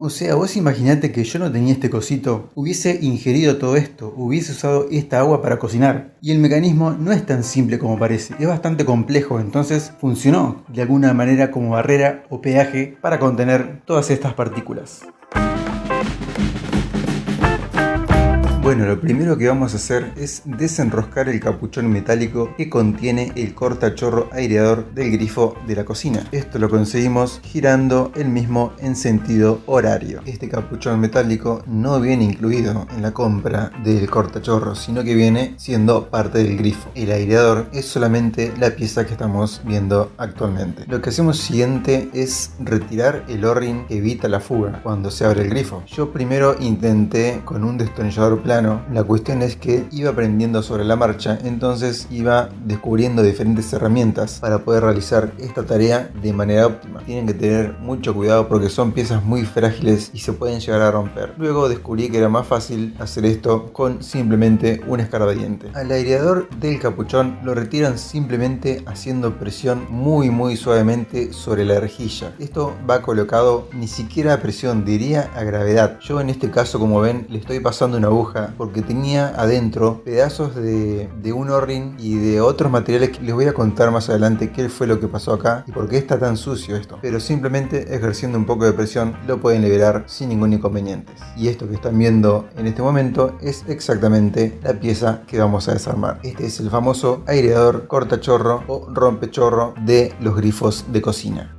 O sea, vos imaginate que yo no tenía este cosito, hubiese ingerido todo esto, hubiese usado esta agua para cocinar. Y el mecanismo no es tan simple como parece, es bastante complejo, entonces funcionó de alguna manera como barrera o peaje para contener todas estas partículas. Bueno, lo primero que vamos a hacer es desenroscar el capuchón metálico que contiene el cortachorro aireador del grifo de la cocina. Esto lo conseguimos girando el mismo en sentido horario. Este capuchón metálico no viene incluido en la compra del cortachorro, sino que viene siendo parte del grifo. El aireador es solamente la pieza que estamos viendo actualmente. Lo que hacemos siguiente es retirar el O-ring que evita la fuga cuando se abre el grifo. Yo primero intenté con un destornillador plano. La cuestión es que iba aprendiendo sobre la marcha, entonces iba descubriendo diferentes herramientas para poder realizar esta tarea de manera óptima. Tienen que tener mucho cuidado porque son piezas muy frágiles y se pueden llegar a romper. Luego descubrí que era más fácil hacer esto con simplemente un escarbadiente. Al aireador del capuchón lo retiran simplemente haciendo presión muy suavemente sobre la rejilla. Esto va colocado ni siquiera a presión, diría a gravedad. Yo en este caso, como ven, le estoy pasando una aguja porque tenía adentro pedazos de un O-ring y de otros materiales que les voy a contar más adelante qué fue lo que pasó acá y por qué está tan sucio esto. Pero simplemente ejerciendo un poco de presión lo pueden liberar sin ningún inconveniente. Y esto que están viendo en este momento es exactamente la pieza que vamos a desarmar. Este es el famoso aireador cortachorro o rompechorro de los grifos de cocina.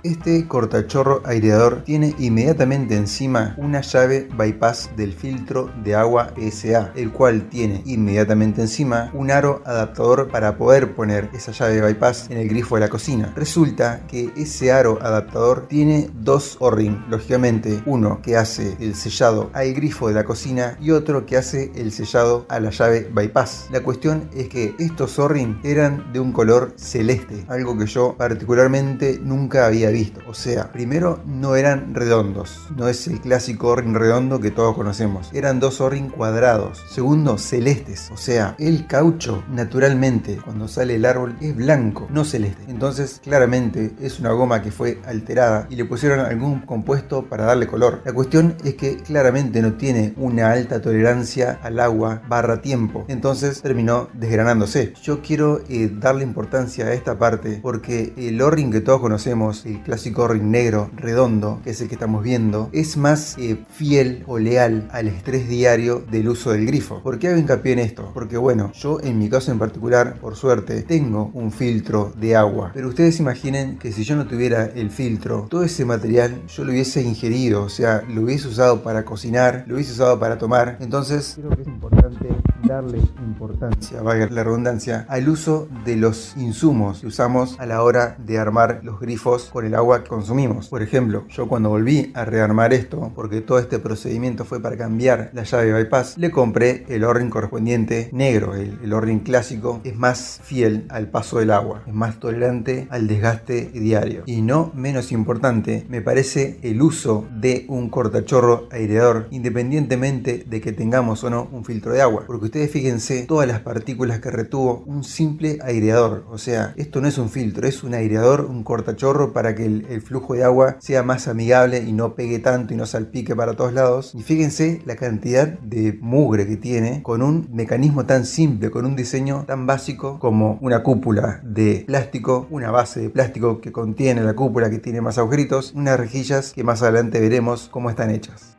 Este cortachorro aireador tiene inmediatamente encima una llave bypass del filtro de agua SA, el cual tiene inmediatamente encima un aro adaptador para poder poner esa llave bypass en el grifo de la cocina. Resulta que ese aro adaptador tiene dos O-ring, lógicamente uno que hace el sellado al grifo de la cocina y otro que hace el sellado a la llave bypass. La cuestión es que estos O-ring eran de un color celeste, algo que yo particularmente nunca había visto. O sea, primero no eran redondos, no es el clásico O-ring redondo que todos conocemos, eran dos O-ring cuadrados. Segundo, celestes, o sea, el caucho naturalmente cuando sale el árbol es blanco, no celeste. Entonces claramente es una goma que fue alterada y le pusieron algún compuesto para darle color. La cuestión es que claramente no tiene una alta tolerancia al agua / tiempo, entonces terminó desgranándose. Yo quiero darle importancia a esta parte porque el O-ring que todos conocemos, el clásico O-ring negro redondo, que es el que estamos viendo, es más fiel o leal al estrés diario del uso del grifo. ¿Por qué hago hincapié en esto? Porque bueno, yo en mi caso en particular, por suerte, tengo un filtro de agua, pero ustedes imaginen que si yo no tuviera el filtro, todo ese material yo lo hubiese ingerido, o sea, lo hubiese usado para cocinar, lo hubiese usado para tomar. Entonces creo que es importante darle importancia, valga la redundancia, al uso de los insumos que usamos a la hora de armar los grifos con el agua que consumimos. Por ejemplo, yo cuando volví a rearmar esto, porque todo este procedimiento fue para cambiar la llave bypass, le compré el O-ring correspondiente negro. El O-ring clásico es más fiel al paso del agua, es más tolerante al desgaste diario. Y no menos importante, me parece el uso de un cortachorro aireador, independientemente de que tengamos o no un filtro de agua. Porque ustedes fíjense todas las partículas que retuvo un simple aireador. O sea, esto no es un filtro, es un aireador, un cortachorro para que el flujo de agua sea más amigable y no pegue tanto y no salpique para todos lados. Y fíjense la cantidad de mugre que tiene con un mecanismo tan simple, con un diseño tan básico como una cúpula de plástico, una base de plástico que contiene la cúpula que tiene más agujeritos, unas rejillas que más adelante veremos cómo están hechas.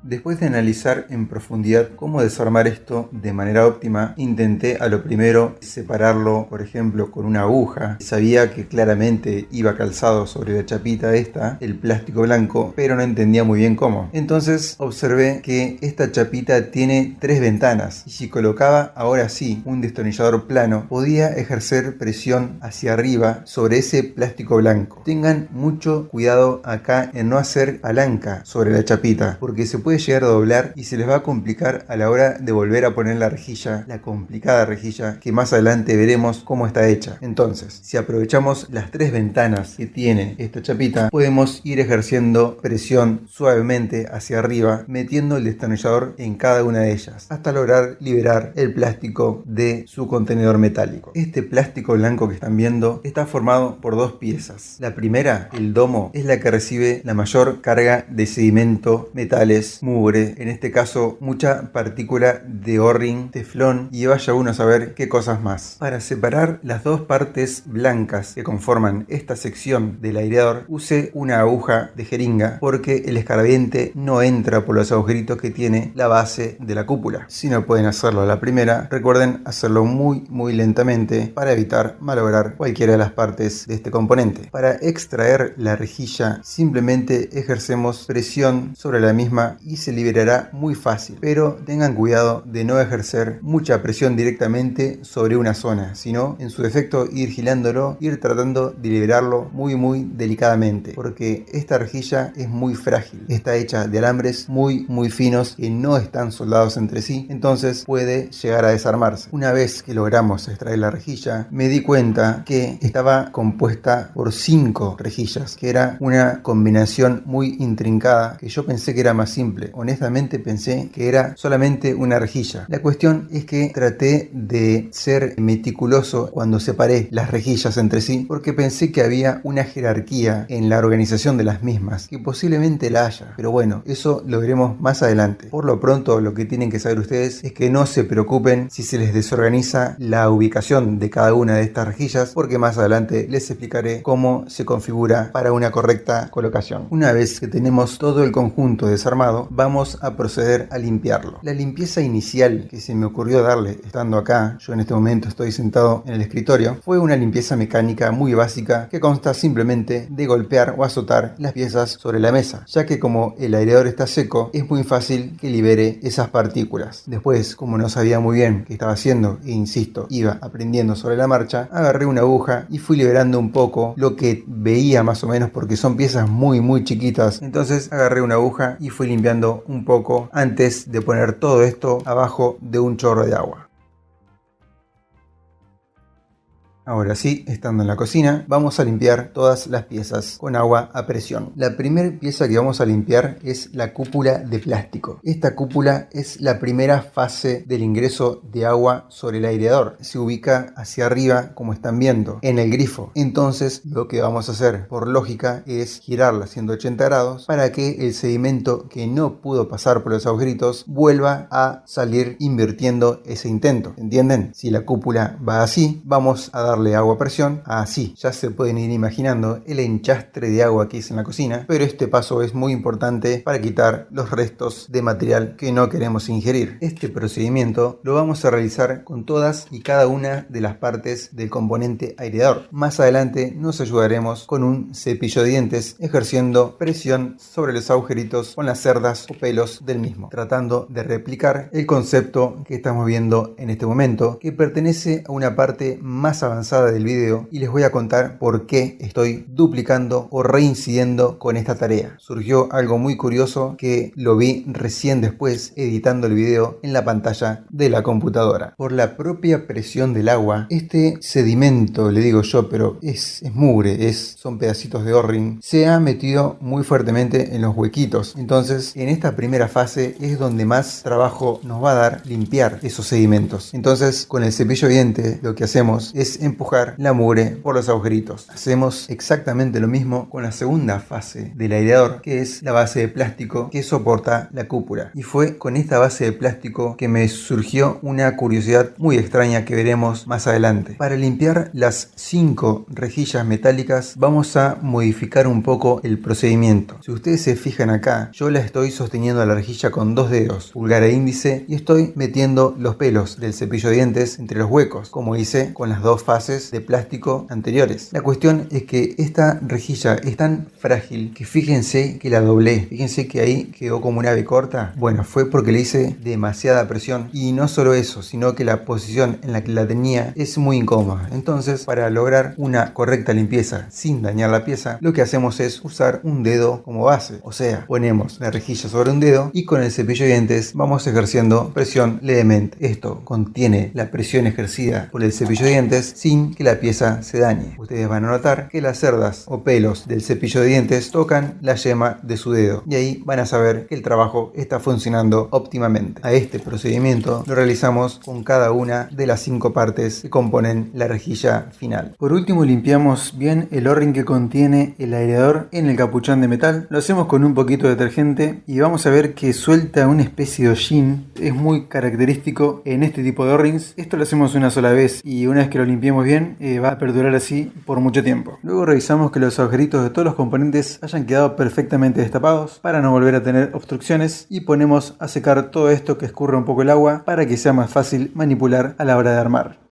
Después de analizar en profundidad cómo desarmar esto de manera óptima, intenté a lo primero separarlo, por ejemplo, con una aguja. Sabía que claramente iba calzado sobre la chapita esta, el plástico blanco, pero no entendía muy bien cómo. Entonces observé que esta chapita tiene 3 ventanas y si colocaba ahora sí un destornillador plano, podía ejercer presión hacia arriba sobre ese plástico blanco. Tengan mucho cuidado acá en no hacer palanca sobre la chapita, porque se puede puede llegar a doblar y se les va a complicar a la hora de volver a poner la rejilla, la complicada rejilla que más adelante veremos cómo está hecha. Entonces, si aprovechamos las 3 ventanas que tiene esta chapita, podemos ir ejerciendo presión suavemente hacia arriba, metiendo el destornillador en cada una de ellas, hasta lograr liberar el plástico de su contenedor metálico. Este plástico blanco que están viendo está formado por 2 piezas. La primera, el domo, es la que recibe la mayor carga de sedimento, metales, mugre, en este caso mucha partícula de O-ring, teflón y vaya uno a saber qué cosas más. Para separar las 2 partes blancas que conforman esta sección del aireador, use una aguja de jeringa porque el escarbadiente no entra por los agujeritos que tiene la base de la cúpula. Si no pueden hacerlo a la primera, recuerden hacerlo muy lentamente para evitar malograr cualquiera de las partes de este componente. Para extraer la rejilla simplemente ejercemos presión sobre la misma y se liberará muy fácil, pero tengan cuidado de no ejercer mucha presión directamente sobre una zona, sino en su defecto ir girándolo, ir tratando de liberarlo muy delicadamente, porque esta rejilla es muy frágil, está hecha de alambres muy finos que no están soldados entre sí, entonces puede llegar a desarmarse. Una vez que logramos extraer la rejilla, me di cuenta que estaba compuesta por 5 rejillas, que era una combinación muy intrincada que yo pensé que era más simple. Honestamente pensé que era solamente una rejilla. La cuestión es que traté de ser meticuloso cuando separé las rejillas entre sí, porque pensé que había una jerarquía en la organización de las mismas, que posiblemente la haya, pero bueno, eso lo veremos más adelante. Por lo pronto, lo que tienen que saber ustedes es que no se preocupen si se les desorganiza la ubicación de cada una de estas rejillas, porque más adelante les explicaré cómo se configura para una correcta colocación. Una vez que tenemos todo el conjunto desarmado, vamos a proceder a limpiarlo. La limpieza inicial que se me ocurrió darle estando acá, yo en este momento estoy sentado en el escritorio, fue una limpieza mecánica muy básica que consta simplemente de golpear o azotar las piezas sobre la mesa, ya que como el aireador está seco, es muy fácil que libere esas partículas. Después, como no sabía muy bien qué estaba haciendo e insisto, iba aprendiendo sobre la marcha, agarré una aguja y fui liberando un poco lo que veía más o menos, porque son piezas muy chiquitas. Entonces agarré una aguja y fui limpiando un poco antes de poner todo esto abajo de un chorro de agua. Ahora sí, estando en la cocina, vamos a limpiar todas las piezas con agua a presión. La primera pieza que vamos a limpiar es la cúpula de plástico. Esta cúpula es la primera fase del ingreso de agua sobre el aireador. Se ubica hacia arriba, como están viendo, en el grifo. Entonces, lo que vamos a hacer, por lógica, es girarla 180 grados para que el sedimento que no pudo pasar por los agujeritos vuelva a salir invirtiendo ese intento. ¿Entienden? Si la cúpula va así, vamos a darle agua a presión así. Ya se pueden ir imaginando el enchastre de agua que hice en la cocina, pero este paso es muy importante para quitar los restos de material que no queremos ingerir. Este procedimiento lo vamos a realizar con todas y cada una de las partes del componente aireador. Más adelante nos ayudaremos con un cepillo de dientes ejerciendo presión sobre los agujeritos con las cerdas o pelos del mismo, tratando de replicar el concepto que estamos viendo en este momento, que pertenece a una parte más avanzada del video, y les voy a contar por qué estoy duplicando o reincidiendo con esta tarea. Surgió algo muy curioso que lo vi recién después editando el video en la pantalla de la computadora. Por la propia presión del agua, este sedimento, le digo yo, pero es mugre, son pedacitos de O-ring, se ha metido muy fuertemente en los huequitos. Entonces, en esta primera fase es donde más trabajo nos va a dar limpiar esos sedimentos. Entonces, con el cepillo de dientes lo que hacemos es empujar la mugre por los agujeritos. Hacemos exactamente lo mismo con la segunda fase del aireador, que es la base de plástico que soporta la cúpula. Y fue con esta base de plástico que me surgió una curiosidad muy extraña que veremos más adelante. Para limpiar las 5 rejillas metálicas vamos a modificar un poco el procedimiento. Si ustedes se fijan acá, yo la estoy sosteniendo a la rejilla con 2 dedos, pulgar e índice, y estoy metiendo los pelos del cepillo de dientes entre los huecos, como hice con las 2 fases bases de plástico anteriores. La cuestión es que esta rejilla es tan frágil que fíjense que la doblé. Fíjense que ahí quedó como una B corta. Bueno, fue porque le hice demasiada presión. Y no solo eso, sino que la posición en la que la tenía es muy incómoda. Entonces, para lograr una correcta limpieza sin dañar la pieza, lo que hacemos es usar un dedo como base. O sea, ponemos la rejilla sobre un dedo y con el cepillo de dientes vamos ejerciendo presión levemente. Esto contiene la presión ejercida por el cepillo de dientes sin que la pieza se dañe. Ustedes van a notar que las cerdas o pelos del cepillo de dientes tocan la yema de su dedo y ahí van a saber que el trabajo está funcionando óptimamente. A este procedimiento lo realizamos con cada una de las 5 partes que componen la rejilla final. Por último, limpiamos bien el O-ring que contiene el aireador en el capuchón de metal. Lo hacemos con un poquito de detergente y vamos a ver que suelta una especie de hollín. Es muy característico en este tipo de O-rings. Esto lo hacemos una sola vez y una vez que lo limpiemos bien va a perdurar así por mucho tiempo. Luego revisamos que los agujeritos de todos los componentes hayan quedado perfectamente destapados para no volver a tener obstrucciones y ponemos a secar todo esto que escurra un poco el agua para que sea más fácil manipular a la hora de armar.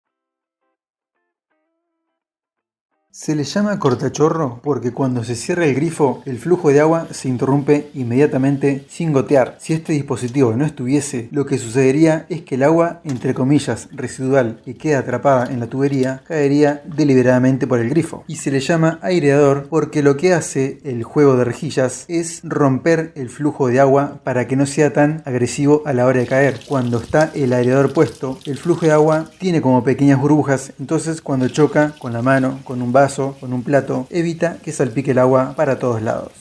Se le llama cortachorro porque cuando se cierra el grifo, el flujo de agua se interrumpe inmediatamente sin gotear. Si este dispositivo no estuviese, lo que sucedería es que el agua, entre comillas, residual que queda atrapada en la tubería, caería deliberadamente por el grifo. Y se le llama aireador porque lo que hace el juego de rejillas es romper el flujo de agua para que no sea tan agresivo a la hora de caer. Cuando está el aireador puesto, el flujo de agua tiene como pequeñas burbujas, entonces cuando choca con la mano, con un vaso, con un plato, evita que salpique el agua para todos lados.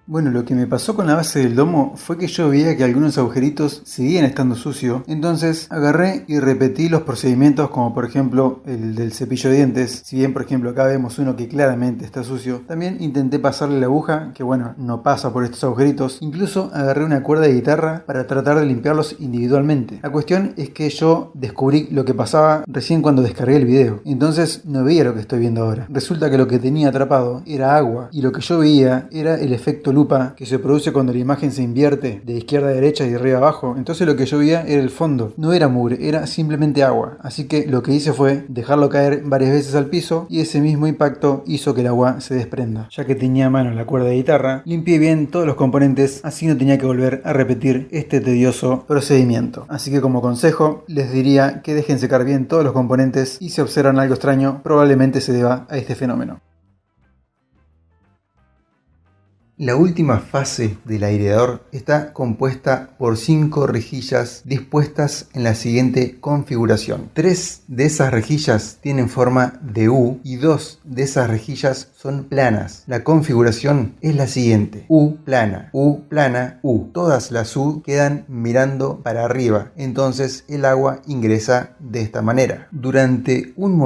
Bueno, lo que me pasó con la base del domo fue que yo veía que algunos agujeritos seguían estando sucios, entonces agarré y repetí los procedimientos como por ejemplo el del cepillo de dientes. Si bien por ejemplo acá vemos uno que claramente está sucio, también intenté pasarle la aguja, que bueno, no pasa por estos agujeritos. Incluso agarré una cuerda de guitarra para tratar de limpiarlos individualmente. La cuestión es que yo descubrí lo que pasaba recién cuando descargué el video, entonces no veía lo que estoy viendo ahora. Resulta que lo que tenía atrapado era agua y lo que yo veía era el efecto lupa que se produce cuando la imagen se invierte de izquierda a derecha y de arriba a abajo. Entonces lo que yo veía era el fondo, no era mugre, era simplemente agua. Así que lo que hice fue dejarlo caer varias veces al piso y ese mismo impacto hizo que el agua se desprenda. Ya que tenía a mano la cuerda de guitarra, limpié bien todos los componentes, así no tenía que volver a repetir este tedioso procedimiento. Así que como consejo les diría que dejen secar bien todos los componentes y si observan algo extraño probablemente se deba a este fenómeno. La última fase del aireador está compuesta por 5 rejillas dispuestas en la siguiente configuración. 3 de esas rejillas tienen forma de U y 2 de esas rejillas son planas. La configuración es la siguiente: U plana, U plana, U. Todas las U quedan mirando para arriba, entonces el agua ingresa de esta manera. Durante un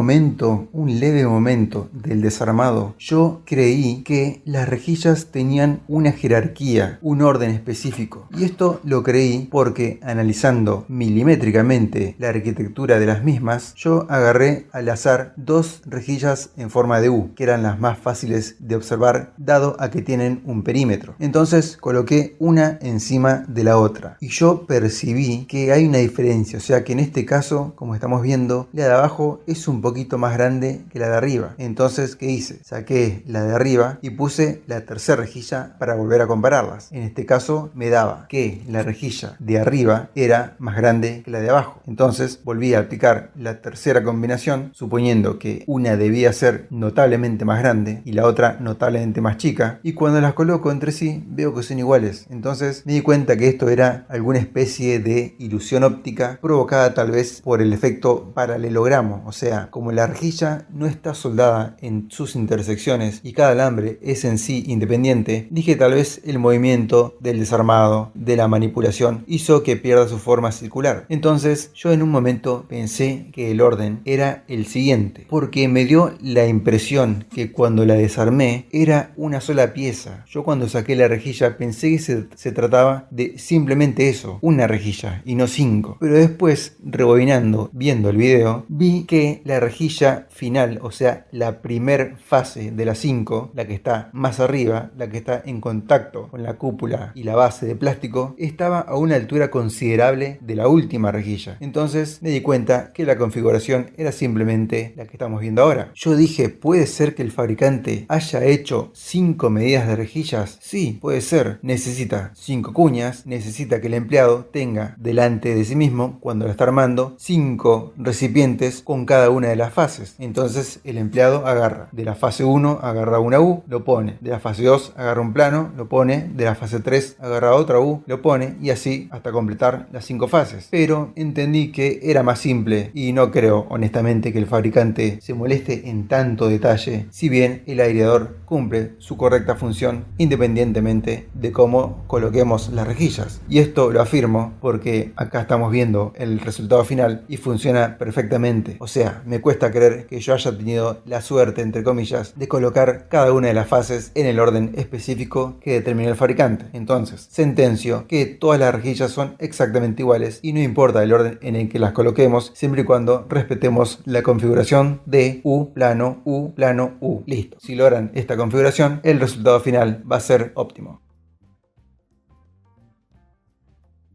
leve momento del desarmado, yo creí que las rejillas tenían una jerarquía, un orden específico. Y esto lo creí porque analizando milimétricamente la arquitectura de las mismas, yo agarré al azar 2 rejillas en forma de U, que eran las más fáciles de observar dado a que tienen un perímetro. Entonces coloqué una encima de la otra y yo percibí que hay una diferencia, o sea que en este caso, como estamos viendo, la de abajo es un poquito más grande que la de arriba. Entonces, ¿qué hice? Saqué la de arriba y puse la tercera rejilla para volver a compararlas. En este caso me daba que la rejilla de arriba era más grande que la de abajo. Entonces volví a aplicar la tercera combinación, suponiendo que una debía ser notablemente más grande y la otra notablemente más chica, y cuando las coloco entre sí veo que son iguales. Entonces me di cuenta que esto era alguna especie de ilusión óptica provocada tal vez por el efecto paralelogramo, o sea, como la rejilla no está soldada en sus intersecciones y cada alambre es en sí independiente, dije tal vez el movimiento del desarmado, de la manipulación, hizo que pierda su forma circular. Entonces yo en un momento pensé que el orden era el siguiente, porque me dio la impresión que cuando la desarmé era una sola pieza. Yo cuando saqué la rejilla pensé que se trataba de simplemente eso, una rejilla y no 5. Pero después, rebobinando, viendo el video, vi que la rejilla final, o sea, la primer fase de las 5, la que está más arriba, la que está está en contacto con la cúpula y la base de plástico estaba a una altura considerable de la última rejilla. Entonces me di cuenta que la configuración era simplemente la que estamos viendo ahora. Yo dije, ¿puede ser que el fabricante haya hecho 5 medidas de rejillas? Sí, puede ser. Necesita 5 cuñas, necesita que el empleado tenga delante de sí mismo, cuando la está armando, 5 recipientes con cada una de las fases. Entonces el empleado agarra de la fase 1, agarra una U, lo pone. De la fase 2 agarra un plano, lo pone. De la fase 3 agarra otra U, lo pone, y así hasta completar las 5 fases. Pero entendí que era más simple y no creo honestamente que el fabricante se moleste en tanto detalle, si bien el aireador cumple su correcta función independientemente de cómo coloquemos las rejillas. Y esto lo afirmo porque acá estamos viendo el resultado final y funciona perfectamente. O sea, me cuesta creer que yo haya tenido la suerte, entre comillas, de colocar cada una de las fases en el orden específico que determinó el fabricante. Entonces, sentencio que todas las rejillas son exactamente iguales y no importa el orden en el que las coloquemos, siempre y cuando respetemos la configuración de U, plano, U, plano, U. Listo. Si logran esta configuración, el resultado final va a ser óptimo.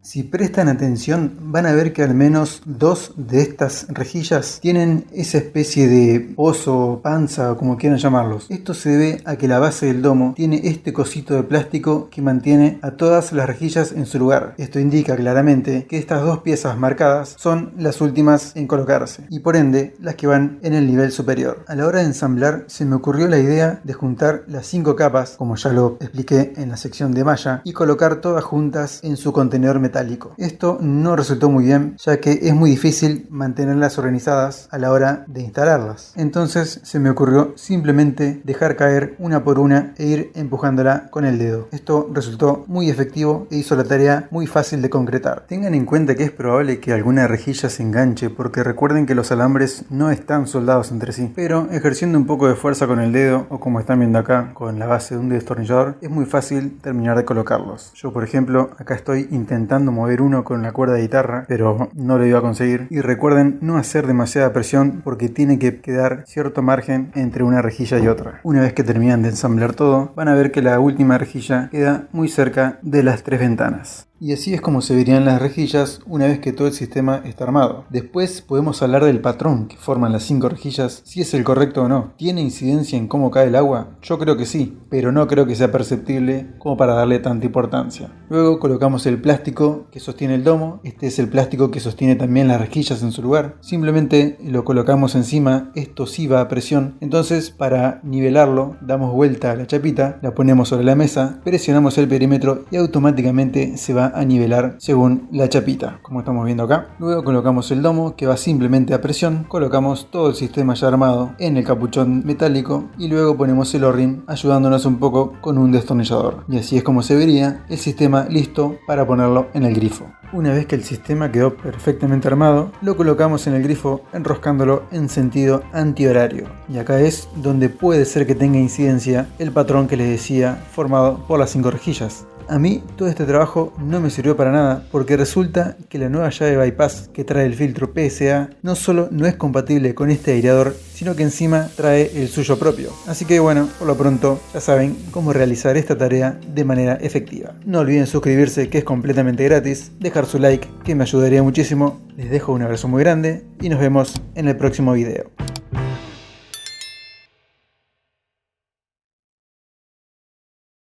Si prestan atención, van a ver que al menos 2 de estas rejillas tienen esa especie de pozo, panza o como quieran llamarlos. Esto se debe a que la base del domo tiene este cosito de plástico que mantiene a todas las rejillas en su lugar. Esto indica claramente que estas 2 piezas marcadas son las últimas en colocarse y por ende las que van en el nivel superior. A la hora de ensamblar se me ocurrió la idea de juntar las 5 capas, como ya lo expliqué en la sección de malla, y colocar todas juntas en su contenedor metálico. Esto no resultó muy bien, ya que es muy difícil mantenerlas organizadas a la hora de instalarlas. Entonces se me ocurrió simplemente dejar caer una por una e ir empujándola con el dedo. Esto resultó muy efectivo e hizo la tarea muy fácil de concretar. Tengan en cuenta que es probable que alguna rejilla se enganche, porque recuerden que los alambres no están soldados entre sí, pero ejerciendo un poco de fuerza con el dedo, o como están viendo acá con la base de un destornillador, es muy fácil terminar de colocarlos. Yo, por ejemplo, acá estoy intentando mover uno con la cuerda de guitarra, pero no lo iba a conseguir. Y recuerden no hacer demasiada presión, porque tiene que quedar cierto margen entre una rejilla y otra. Una vez que terminan de ensamblar todo, van a ver que la última rejilla queda muy cerca de las 3 ventanas. Y así es como se verían las rejillas una vez que todo el sistema está armado. Después podemos hablar del patrón que forman las 5 rejillas, si es el correcto o no. ¿Tiene incidencia en cómo cae el agua? Yo creo que sí, pero no creo que sea perceptible como para darle tanta importancia. Luego colocamos el plástico que sostiene el domo. Este es el plástico que sostiene también las rejillas en su lugar. Simplemente lo colocamos encima, esto sí va a presión. Entonces, para nivelarlo, damos vuelta a la chapita, la ponemos sobre la mesa, presionamos el perímetro y automáticamente se va a nivelar según la chapita, como estamos viendo acá. Luego colocamos el domo, que va simplemente a presión, colocamos todo el sistema ya armado en el capuchón metálico y luego ponemos el O-ring ayudándonos un poco con un destornillador. Y así es como se vería el sistema listo para ponerlo en el grifo. Una vez que el sistema quedó perfectamente armado, lo colocamos en el grifo enroscándolo en sentido antihorario. Y acá es donde puede ser que tenga incidencia el patrón que les decía formado por las 5 rejillas. A mí todo este trabajo no me sirvió para nada, porque resulta que la nueva llave bypass que trae el filtro PSA no solo no es compatible con este aireador, sino que encima trae el suyo propio. Así que bueno, por lo pronto ya saben cómo realizar esta tarea de manera efectiva. No olviden suscribirse, que es completamente gratis, dejar su like, que me ayudaría muchísimo. Les dejo un abrazo muy grande y nos vemos en el próximo video.